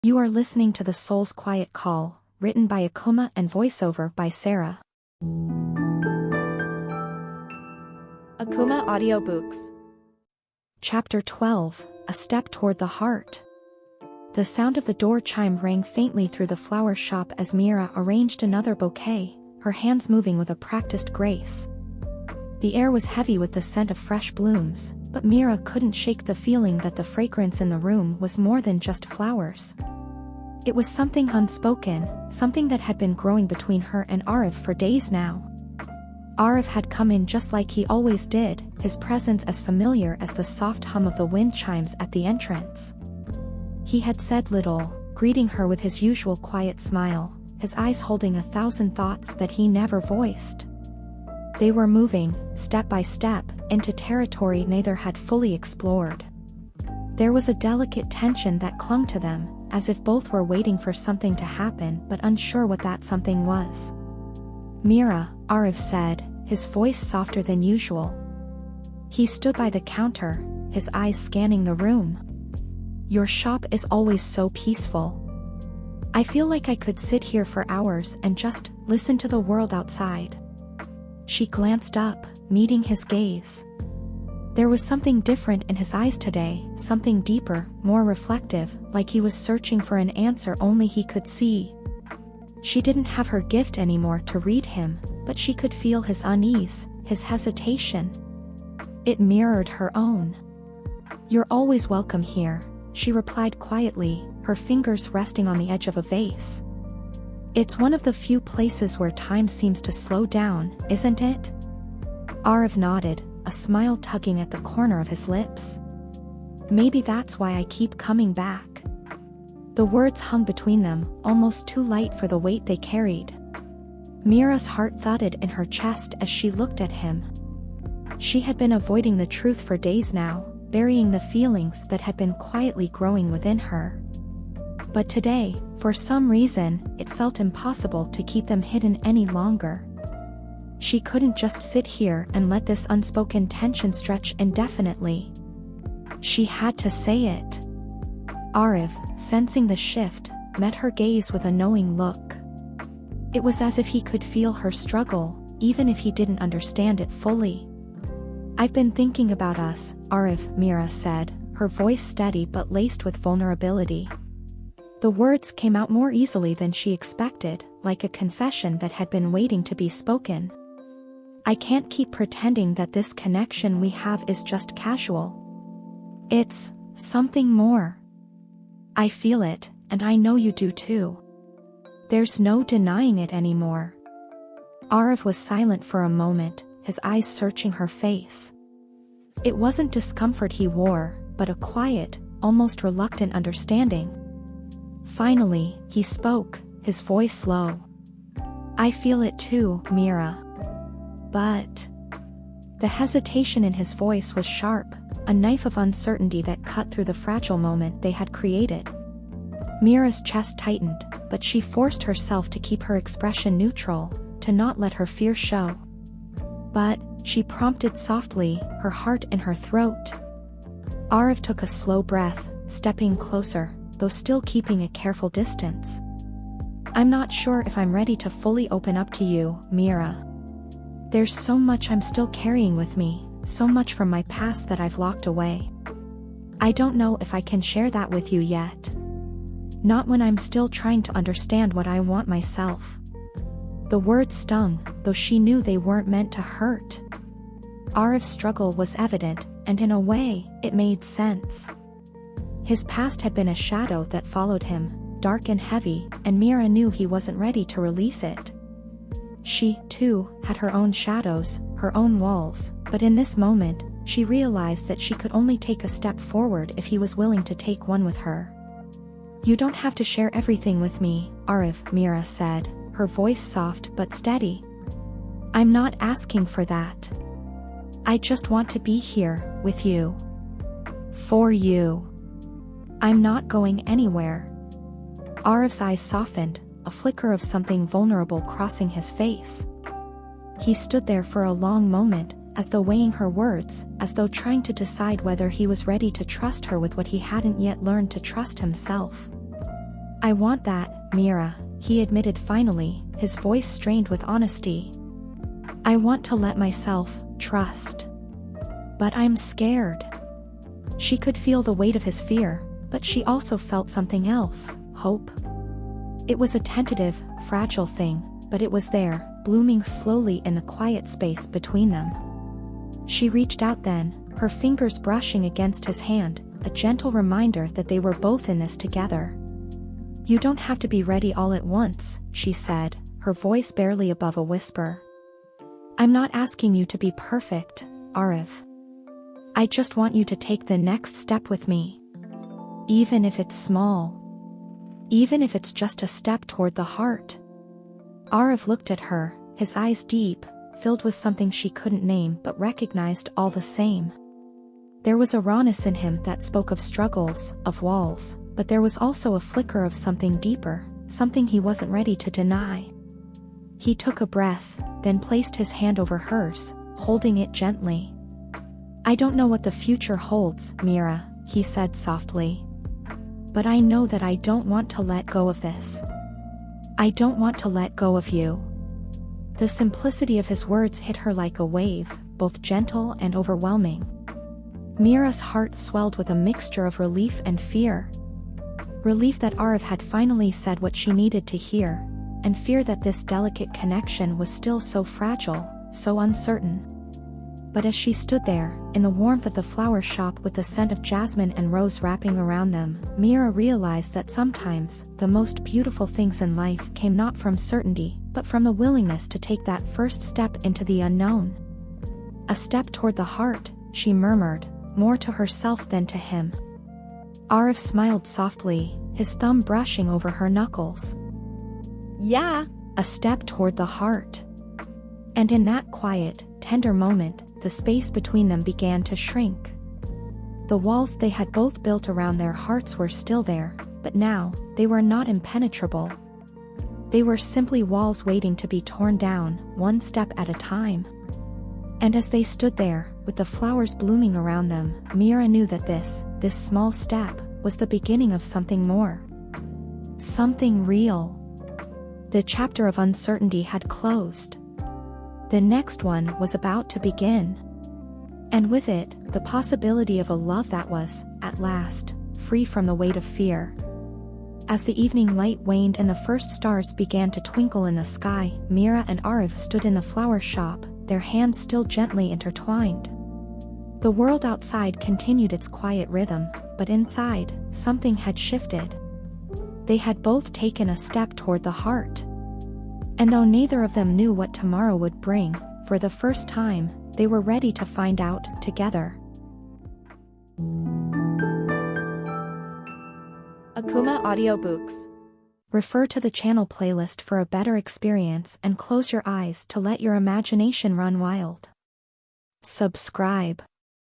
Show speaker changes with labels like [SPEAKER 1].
[SPEAKER 1] You are listening to The Soul's Quiet Call, written by Akumah and voiceover by Sara.
[SPEAKER 2] Akumah Audiobooks.
[SPEAKER 1] Chapter 12, A Step Toward the Heart. The sound of the door chime rang faintly through the flower shop as Meera arranged another bouquet, her hands moving with a practiced grace. The air was heavy with the scent of fresh blooms, but Meera couldn't shake the feeling that the fragrance in the room was more than just flowers. It was something unspoken, something that had been growing between her and Aarav for days now. Aarav had come in just like he always did, his presence as familiar as the soft hum of the wind chimes at the entrance. He had said little, greeting her with his usual quiet smile, his eyes holding 1,000 thoughts that he never voiced. They were moving, step by step, into territory neither had fully explored. There was a delicate tension that clung to them, as if both were waiting for something to happen but unsure what that something was. "Meera," Aarav said, his voice softer than usual. He stood by the counter, his eyes scanning the room. "Your shop is always so peaceful. I feel like I could sit here for hours and just listen to the world outside." She glanced up, meeting his gaze. There was something different in his eyes today, something deeper, more reflective, like he was searching for an answer only he could see. She didn't have her gift anymore to read him, but she could feel his unease, his hesitation. It mirrored her own. "You're always welcome here," she replied quietly, her fingers resting on the edge of a vase. "It's one of the few places where time seems to slow down, isn't it?" Aarav nodded, a smile tugging at the corner of his lips. "Maybe that's why I keep coming back." The words hung between them, almost too light for the weight they carried. Meera's heart thudded in her chest as she looked at him. She had been avoiding the truth for days now, burying the feelings that had been quietly growing within her. But today, for some reason, it felt impossible to keep them hidden any longer. She couldn't just sit here and let this unspoken tension stretch indefinitely. She had to say it. Aarav, sensing the shift, met her gaze with a knowing look. It was as if he could feel her struggle, even if he didn't understand it fully. "I've been thinking about us," Aarav, Meera said, her voice steady but laced with vulnerability. The words came out more easily than she expected, like a confession that had been waiting to be spoken. "I can't keep pretending that this connection we have is just casual. It's something more. I feel it, and I know you do too. There's no denying it anymore." Aarav was silent for a moment, his eyes searching her face. It wasn't discomfort he wore, but a quiet, almost reluctant understanding. Finally, he spoke, his voice low. "I feel it too, Meera. But..." The hesitation in his voice was sharp, a knife of uncertainty that cut through the fragile moment they had created. Meera's chest tightened, but she forced herself to keep her expression neutral, to not let her fear show. "But," she prompted softly, her heart in her throat. Aarav took a slow breath, stepping closer, though still keeping a careful distance. "I'm not sure if I'm ready to fully open up to you, Meera. There's so much I'm still carrying with me, so much from my past that I've locked away. I don't know if I can share that with you yet. Not when I'm still trying to understand what I want myself." The words stung, though she knew they weren't meant to hurt. Aarav's struggle was evident, and in a way, it made sense. His past had been a shadow that followed him, dark and heavy, and Meera knew he wasn't ready to release it. She, too, had her own shadows, her own walls, but in this moment, she realized that she could only take a step forward if he was willing to take one with her. "You don't have to share everything with me, Aarav," Meera said, her voice soft but steady. "I'm not asking for that. I just want to be here, with you. For you. I'm not going anywhere." Aarav's eyes softened, a flicker of something vulnerable crossing his face. He stood there for a long moment, as though weighing her words, as though trying to decide whether he was ready to trust her with what he hadn't yet learned to trust himself. I want that, Meera, he admitted finally, his voice strained with honesty. I want to let myself trust. But I'm scared. She could feel the weight of his fear, but she also felt something else, hope. It was a tentative, fragile thing, but it was there, blooming slowly in the quiet space between them. She reached out then, her fingers brushing against his hand, a gentle reminder that they were both in this together. You don't have to be ready all at once, she said, her voice barely above a whisper. I'm not asking you to be perfect, Aarav. I just want you to take the next step with me. Even if it's small. Even if it's just a step toward the heart. Aarav looked at her, his eyes deep, filled with something she couldn't name but recognized all the same. There was a rawness in him that spoke of struggles, of walls, but there was also a flicker of something deeper, something he wasn't ready to deny. He took a breath, then placed his hand over hers, holding it gently. I don't know what the future holds, Meera, he said softly. But I know that I don't want to let go of this. I don't want to let go of you. The simplicity of his words hit her like a wave, both gentle and overwhelming. Meera's heart swelled with a mixture of relief and fear. Relief that Aarav had finally said what she needed to hear, and fear that this delicate connection was still so fragile, so uncertain. But as she stood there, in the warmth of the flower shop with the scent of jasmine and rose wrapping around them, Meera realized that sometimes, the most beautiful things in life came not from certainty, but from the willingness to take that first step into the unknown. A step toward the heart, she murmured, more to herself than to him. Aarav smiled softly, his thumb brushing over her knuckles.
[SPEAKER 2] Yeah.
[SPEAKER 1] A step toward the heart. And in that quiet, tender moment, the space between them began to shrink. The walls they had both built around their hearts were still there, but now, they were not impenetrable. They were simply walls waiting to be torn down, one step at a time. And as they stood there, with the flowers blooming around them, Meera knew that this small step, was the beginning of something more. Something real. The chapter of uncertainty had closed. The next one was about to begin. And with it, the possibility of a love that was, at last, free from the weight of fear. As the evening light waned and the first stars began to twinkle in the sky, Meera and Aarav stood in the flower shop, their hands still gently intertwined. The world outside continued its quiet rhythm, but inside, something had shifted. They had both taken a step toward the heart. And though neither of them knew what tomorrow would bring, for the first time, they were ready to find out together.
[SPEAKER 2] Akumah Audiobooks.
[SPEAKER 1] Refer to the channel playlist for a better experience and close your eyes to let your imagination run wild. Subscribe.